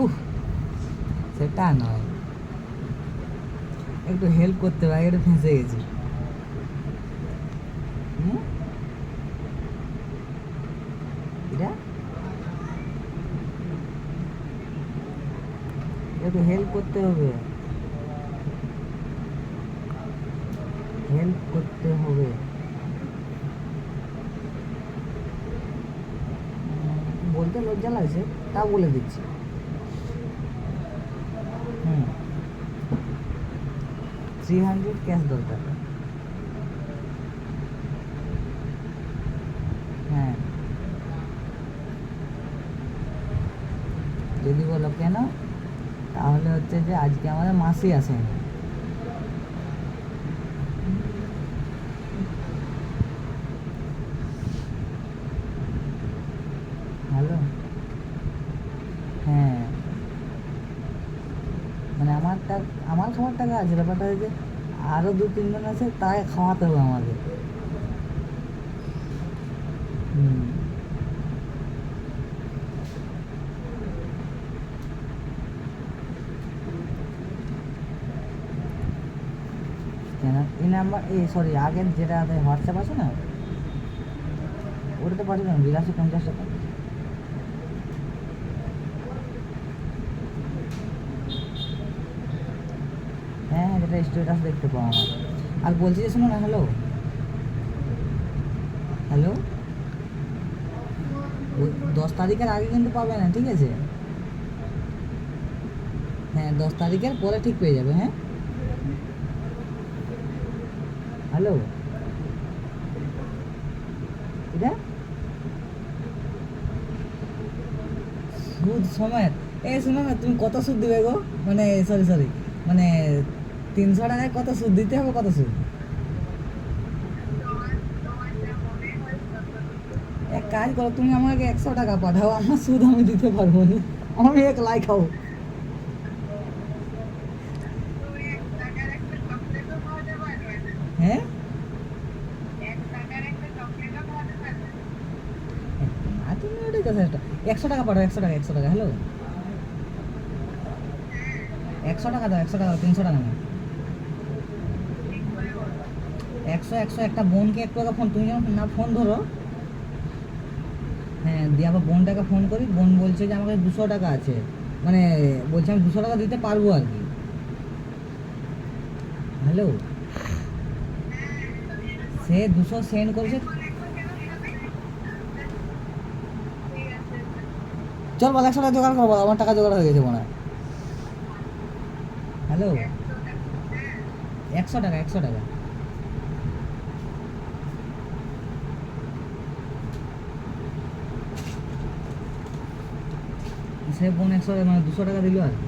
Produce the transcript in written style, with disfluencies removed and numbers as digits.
উফ, সেটা নয়, একটু হেল্প করতে হবে, একটু ফেঁসে গেছি। হুম, এটা একটু হেল্প করতে হবে, হেল্প করতে হবে। বলতে লজ্জা লাগছে, তাও বলে দিচ্ছি। হুম, 300 ক্যাশ দরকার। হ্যাঁ, যদি বলো কেন, তাহলে হচ্ছে যে আজকে আমাদের মাসি আসেনি। হ্যালো। হ্যাঁ, মানে আমার খাবার টাকা আছে, ব্যাপারটা হচ্ছে আরও 2-3 জন আছে, তাই খাওয়াতে হবে আমাদের। হুম, কেন এই নাম্বার, এই সরি, আগের যেটা হোয়াটসঅ্যাপ আছে না, ওটাতে পাঠিয়ে দেন 8250 টাকা। হ্যাঁ হ্যাঁ, যেটা স্ট্যাটাস দেখতে পাও আমার। আর বলছি যে শোনো না, হ্যালো, হ্যালো, ওই 10 তারিখের আগে কিন্তু পাবে না, ঠিক আছে? হ্যাঁ, 10 তারিখের পরে ঠিক পেয়ে যাবে। হ্যাঁ, হ্যালো, এটা সুদ সমেত। এই শোনো না, তুমি কত সুদ দিবে গো? মানে সরি সরি, মানে 300 টাকায় কত সুদ দিতে হবে, কত সুদ? এক কাজ করো, তুমি আমাকে 100 টাকা পাঠাও, আমার সুদ আমি দিতে পারবো না, আমি একলাই খাবো। হ্যাঁ, না তুমি ওটাই যথেষ্ট। 100 টাকা পাঠাও, 100 টাকা, 100 টাকা। হ্যালো, 100 টাকা দাও, 100 টাকা, 300 টাকা না। 100 100, একটা বোনকে একটু আগে ফোন, তুমি যখন না ফোন ধরো, হ্যাঁ, দিয়ে আবার বোনটাকে ফোন করি, বোন বলছে যে আমাকে 200 টাকা আছে, মানে বলছে আমি 200 টাকা দিতে পারবো আর কি। হ্যালো, সে 200 সেন্ড করেছে। চল বল, 100 টাকা জোগাড় করবো, আমার টাকা জোগাড় হয়ে গেছে মনে হয়। হ্যালো, 100 টাকা, 100 টাকা। সে বোন 100, মানে 200 টাকা দিল আর কি।